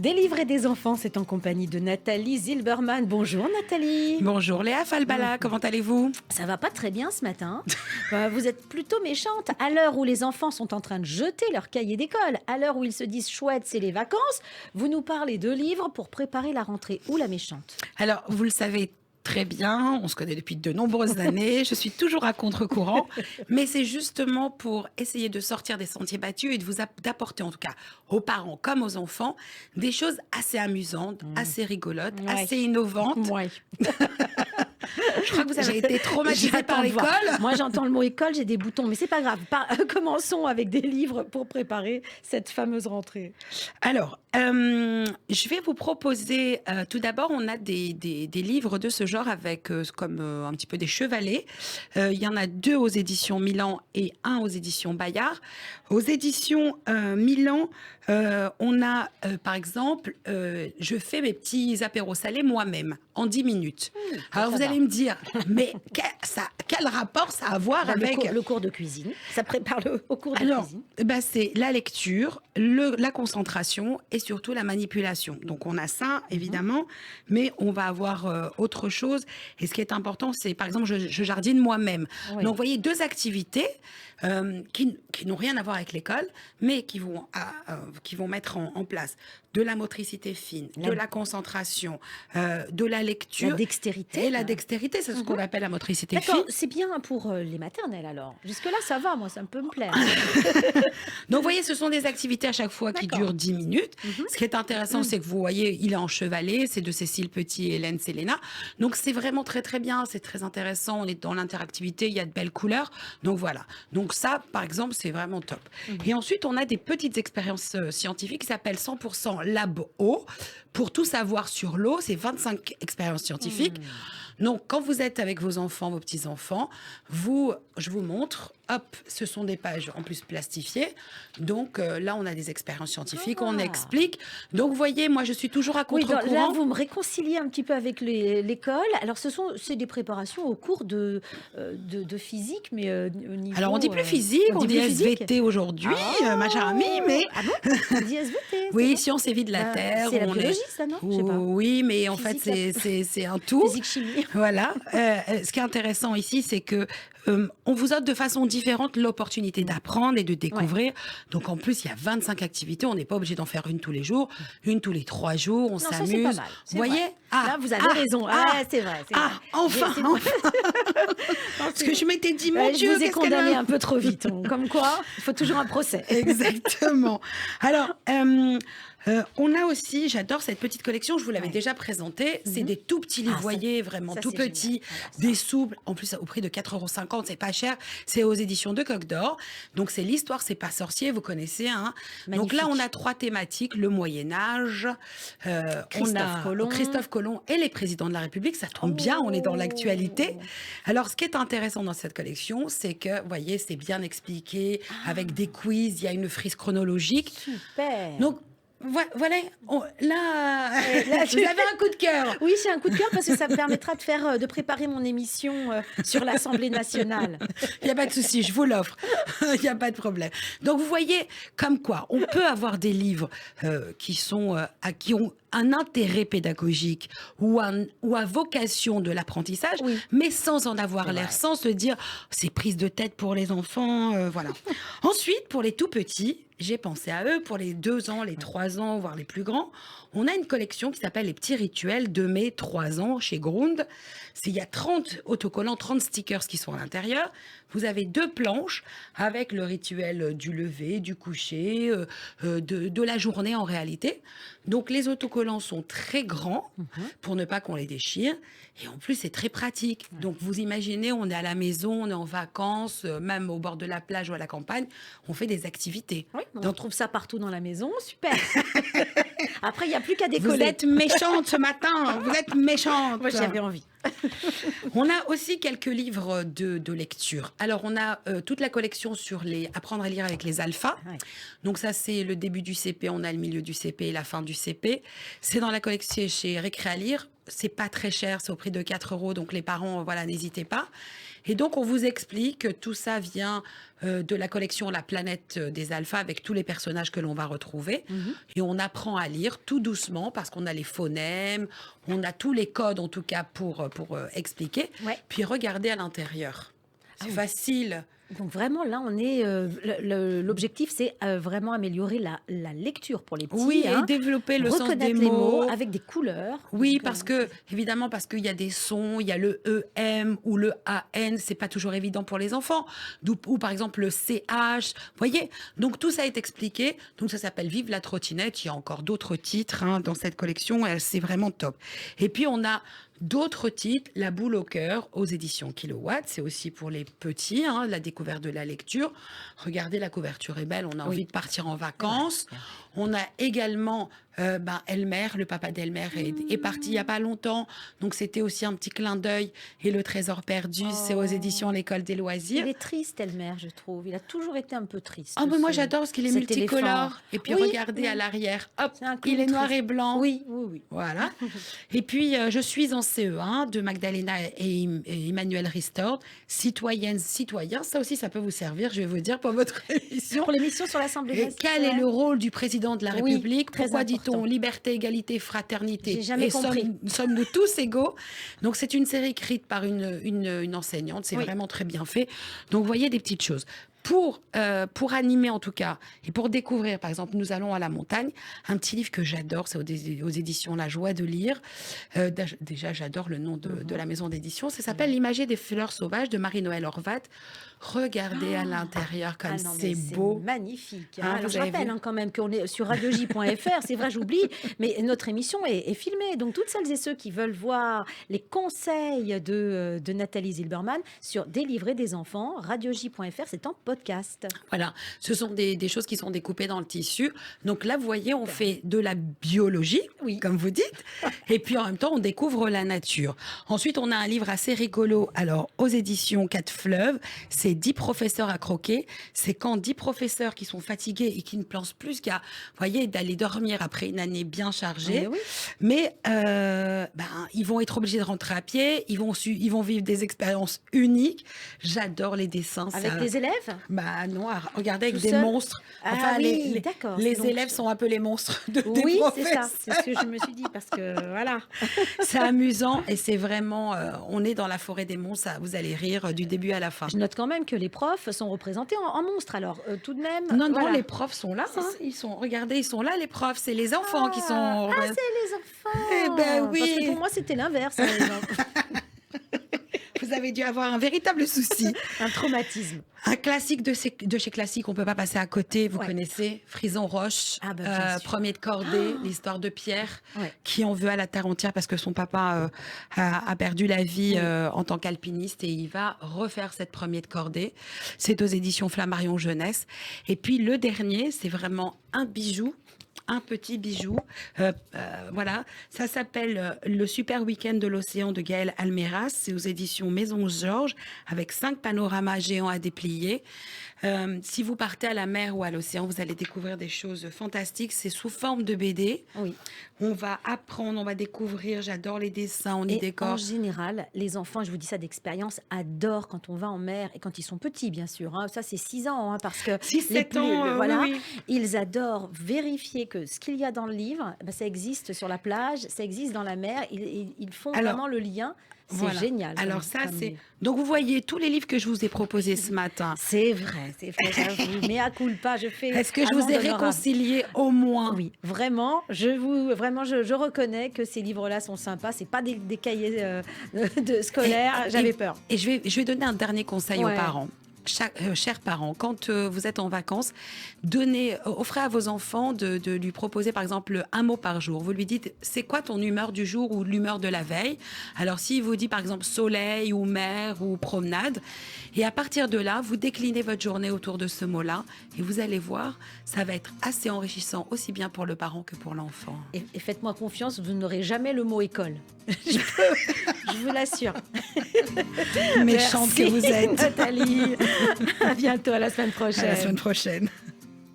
Des livres et des enfants, c'est en compagnie de Nathalie Zilberman. Bonjour Nathalie. Bonjour Léa Falbala, comment allez-vous? Ça va pas très bien ce matin. Vous êtes plutôt méchante. À l'heure où les enfants sont en train de jeter leur cahier d'école, à l'heure où ils se disent chouette, c'est les vacances, vous nous parlez de livres pour préparer la rentrée. Ou la méchante? Alors, vous le savez très bien, on se connaît depuis de nombreuses années, je suis toujours à contre-courant, mais c'est justement pour essayer de sortir des sentiers battus et de d'apporter en tout cas aux parents comme aux enfants des choses assez amusantes, assez rigolotes, assez innovantes. Ouais. Je crois que vous avez été traumatisée par l'école. Moi, j'entends le mot école, j'ai des boutons, mais c'est pas grave. Commençons avec des livres pour préparer cette fameuse rentrée. Alors, je vais vous proposer, tout d'abord, on a des livres de ce genre avec comme un petit peu des chevalets. Il y en a 2 aux éditions Milan et 1 aux éditions Bayard. Aux éditions Milan, on a, par exemple, je fais mes petits apéros salés moi-même en 10 minutes. Alors, vous allez me dire, mais quel rapport ça a à voir avec... Le cours de cuisine. Ça prépare au cours de cuisine. C'est la lecture, la concentration et surtout la manipulation. Donc, on a ça, évidemment, mais on va avoir autre chose. Et ce qui est important, c'est, par exemple, je jardine moi-même. Oui. Donc, vous voyez, 2 activités qui n'ont rien à voir avec l'école, mais qui vont mettre en place de la motricité fine, de la concentration, de la lecture. La dextérité. Et la dextérité, c'est ce qu'on appelle la motricité fine. D'accord, c'est bien pour les maternelles alors. Jusque-là, ça va, moi, ça peut me plaire. Donc, vous voyez, ce sont des activités à chaque fois qui durent 10 minutes. Ce qui est intéressant, c'est que vous voyez, il est en chevalet, c'est de Cécile Petit et Hélène Célena. Donc, c'est vraiment très, très bien, c'est très intéressant. On est dans l'interactivité, il y a de belles couleurs. Donc, voilà. Donc, ça, par exemple, c'est vraiment top. Et ensuite, on a des petites expériences scientifiques qui s'appellent 100% Lab Eau. Pour tout savoir sur l'eau, c'est 25 expériences scientifiques. Donc, quand vous êtes avec vos enfants, vos petits-enfants, je vous montre, hop, ce sont des pages en plus plastifiées. Donc, là, on a des expériences scientifiques, on explique. Donc, vous voyez, moi, je suis toujours à contre-courant. Là, vous me réconciliez un petit peu avec l'école. Alors, c'est des préparations au cours de physique, mais au niveau... Alors, on dit plus physique, on dit SVT aujourd'hui, ma chère amie, mais... Ah bon? On dit SVT. Oui, sciences et vie de la Terre. C'est la biologie, ça, non? Je sais pas. Oui, mais en Physique, fait, c'est un tout. Physique-chimie. Voilà. Ce qui est intéressant ici, c'est que on vous offre de façon différente l'opportunité d'apprendre et de découvrir. Ouais. Donc, en plus, il y a 25 activités. On n'est pas obligé d'en faire une tous les jours, une tous les 3 jours. On s'amuse. C'est pas mal. Vous voyez? Là, vous avez raison. C'est vrai. Enfin. Parce que je m'étais dit, mon Dieu, je vous ai condamné un peu trop vite. Comme quoi, il faut toujours un procès. Exactement. Alors, on a aussi, j'adore cette petite collection, je vous l'avais déjà présentée, c'est des tout petits livres, voyez, vraiment tout petits, des souples, en plus au prix de 4,50 €, c'est pas cher, c'est aux éditions de Coq d'Or. Donc c'est l'histoire, c'est pas sorcier, vous connaissez, hein. Donc là, on a 3 thématiques, le Moyen-Âge, Christophe Colomb et les présidents de la République, ça tombe bien, on est dans l'actualité. Alors, ce qui est intéressant dans cette collection, c'est que, vous voyez, c'est bien expliqué, avec des quiz, il y a une frise chronologique. Super. Donc, voilà, là, vous avez un coup de cœur. Oui, c'est un coup de cœur parce que ça me permettra de préparer mon émission sur l'Assemblée nationale. Il n'y a pas de souci, je vous l'offre. Il n'y a pas de problème. Donc, vous voyez, comme quoi, on peut avoir des livres qui ont un intérêt pédagogique ou à vocation de l'apprentissage, mais sans en avoir l'air, sans se dire c'est prise de tête pour les enfants, voilà. Ensuite, pour les tout petits, j'ai pensé à eux, pour les 2 ans, les 3 ans, voire les plus grands, on a une collection qui s'appelle Les petits rituels de mes 3 ans chez Grund. Il y a 30 autocollants, 30 stickers qui sont à l'intérieur. Vous avez 2 planches avec le rituel du lever, du coucher, de la journée en réalité. Donc les autocollants sont très grands pour ne pas qu'on les déchire. Et en plus, c'est très pratique. Donc vous imaginez, on est à la maison, on est en vacances, même au bord de la plage ou à la campagne, on fait des activités. Oui, on trouve ça partout dans la maison, super. Après, il n'y a plus qu'à décoller. Vous êtes méchante ce matin, vous êtes méchante. Moi, j'avais envie. On a aussi quelques livres de lecture. Alors, on a toute la collection sur apprendre à lire avec les alphas. Donc, ça, c'est le début du CP. On a le milieu du CP et la fin du CP. C'est dans la collection chez Récré à lire. C'est pas très cher, c'est au prix de 4 €. Donc, les parents, voilà, n'hésitez pas. Et donc, on vous explique que tout ça vient de la collection La Planète des Alphas avec tous les personnages que l'on va retrouver. Et on apprend à lire tout doucement parce qu'on a les phonèmes, on a tous les codes en tout cas pour expliquer. Ouais. Puis regardez à l'intérieur. C'est facile. Donc vraiment, là, on est l'objectif, c'est vraiment améliorer la lecture pour les petits. Oui, hein. et développer le sens des Reconnaître les mots mots. avec des couleurs. Oui, Donc, parce que, évidemment, parce qu'il y a des sons, il y a le EM ou le AN, c'est pas toujours évident pour les enfants. Ou par exemple le CH, vous voyez. Donc tout ça est expliqué. Donc ça s'appelle Vive la trottinette. Il y a encore d'autres titres dans cette collection. C'est vraiment top. Et puis on a d'autres titres, La boule au cœur aux éditions Kilowatt. C'est aussi pour les petits, la découverte de la lecture. Regardez, la couverture est belle. On a envie de partir en vacances. On a également Elmer, le papa d'Elmer est parti il n'y a pas longtemps. Donc, c'était aussi un petit clin d'œil. Et Le Trésor perdu, c'est aux éditions L'École des loisirs. il est triste, Elmer, je trouve. Il a toujours été un peu triste. Ah, mais moi, j'adore parce qu'il est cet éléphant. multicolore. Et puis, Oui, regardez à l'arrière. Hop, C'est un clown il est noir triste. et blanc. Oui, oui, oui. Voilà. Et puis, je suis en CE1 de Magdalena et Emmanuel Ristord. Citoyennes, citoyens, ça aussi, ça peut vous servir, je vais vous dire, pour votre émission. Pour l'émission sur l'Assemblée Et nationale. quel est le rôle du président de la Oui, République? très Pourquoi important. dit-on liberté, égalité, fraternité? J'ai jamais compris. Sommes-nous tous égaux? Donc, c'est une série écrite par une enseignante. C'est vraiment très bien fait. Donc, vous voyez des petites choses. Pour animer en tout cas, et pour découvrir, par exemple, Nous allons à la montagne, un petit livre que j'adore, c'est aux éditions La Joie de lire. Déjà, j'adore le nom de la maison d'édition. Ça s'appelle L'Imager des fleurs sauvages de Marie-Noël Horvat. Regardez à l'intérieur comme non, c'est mais beau. magnifique. Hein, Alors, vous je avez rappelle vu quand même qu'on est sur radioj.fr. C'est vrai, j'oublie, mais notre émission est filmée. Donc, toutes celles et ceux qui veulent voir les conseils de Nathalie Zilberman sur Délivrer des enfants, radioj.fr, c'est en podcast. Voilà, ce sont des choses qui sont découpées dans le tissu. Donc là, vous voyez, on fait de la biologie, Oui. comme vous dites, et puis en même temps, on découvre la nature. Ensuite, on a un livre assez rigolo, alors aux éditions 4 Fleuves, c'est 10 professeurs à croquer. C'est quand 10 professeurs qui sont fatigués et qui ne pensent plus qu'à, vous voyez, d'aller dormir après une année bien chargée. Oui. Mais ils vont être obligés de rentrer à pied, ils vont vivre des expériences uniques. J'adore les dessins. Avec ça... les élèves? Bah non, regardez avec Tout des seul monstres. Ah oui, d'accord. Les Donc, élèves sont un peu les monstres des Oui, c'est professeurs. ça. C'est ce que je me suis dit parce que voilà. C'est amusant et c'est vraiment, on est dans la forêt des monstres, vous allez rire du début à la fin. Je note quand même que les profs sont représentés en monstres. Alors, tout de même. Non, voilà. les profs sont là. Regardez, ils sont là, les profs. C'est les enfants qui sont. Ah, c'est les enfants. Eh ben oui. Parce que pour moi, c'était l'inverse. Par exemple. Vous avez dû avoir un véritable souci. Un traumatisme. Un classique de chez Classique, on peut pas passer à côté. Vous Ouais. connaissez Frison Roche, Ah bah, bien sûr. Premier de cordée, l'histoire de Pierre, Ouais. qui en veut à la terre entière parce que son papa a perdu la vie en tant qu'alpiniste et il va refaire cette Premier de cordée. C'est aux éditions Flammarion Jeunesse. Et puis le dernier, c'est vraiment un bijou. Un petit bijou. Voilà. Ça s'appelle Le super week-end de l'océan de Gaël Almeras. C'est aux éditions Maison Georges avec 5 panoramas géants à déplier. Si vous partez à la mer ou à l'océan, vous allez découvrir des choses fantastiques. C'est sous forme de BD. Oui. On va apprendre, on va découvrir. J'adore les dessins, on y Et décore. en général, les enfants, je vous dis ça d'expérience, adorent quand on va en mer et quand ils sont petits, bien sûr. Hein. Ça, c'est 6 ans, parce que 6-7 ans, voilà, oui. ils adorent vérifier que ce qu'il y a dans le livre, ça existe sur la plage, ça existe dans la mer. Ils font vraiment le lien. C'est Voilà. génial. Alors c'est... Donc vous voyez tous les livres que je vous ai proposés ce matin. C'est vrai, j'avoue. Mais à culpa, je fais. Est-ce que je vous ai réconcilié au moins? Oui, vraiment. Je reconnais que ces livres-là sont sympas. C'est pas des cahiers scolaires. J'avais peur. Et je vais donner un dernier conseil Ouais. aux parents. Chers parents, quand vous êtes en vacances, offrez à vos enfants de lui proposer par exemple un mot par jour. Vous lui dites, c'est quoi ton humeur du jour ou l'humeur de la veille? Alors s'il vous dit par exemple soleil ou mer ou promenade, et à partir de là, vous déclinez votre journée autour de ce mot-là et vous allez voir, ça va être assez enrichissant aussi bien pour le parent que pour l'enfant. Et faites-moi confiance, vous n'aurez jamais le mot école. Je vous l'assure. Méchante que vous êtes. Nathalie. À bientôt, à la semaine prochaine. À la semaine prochaine.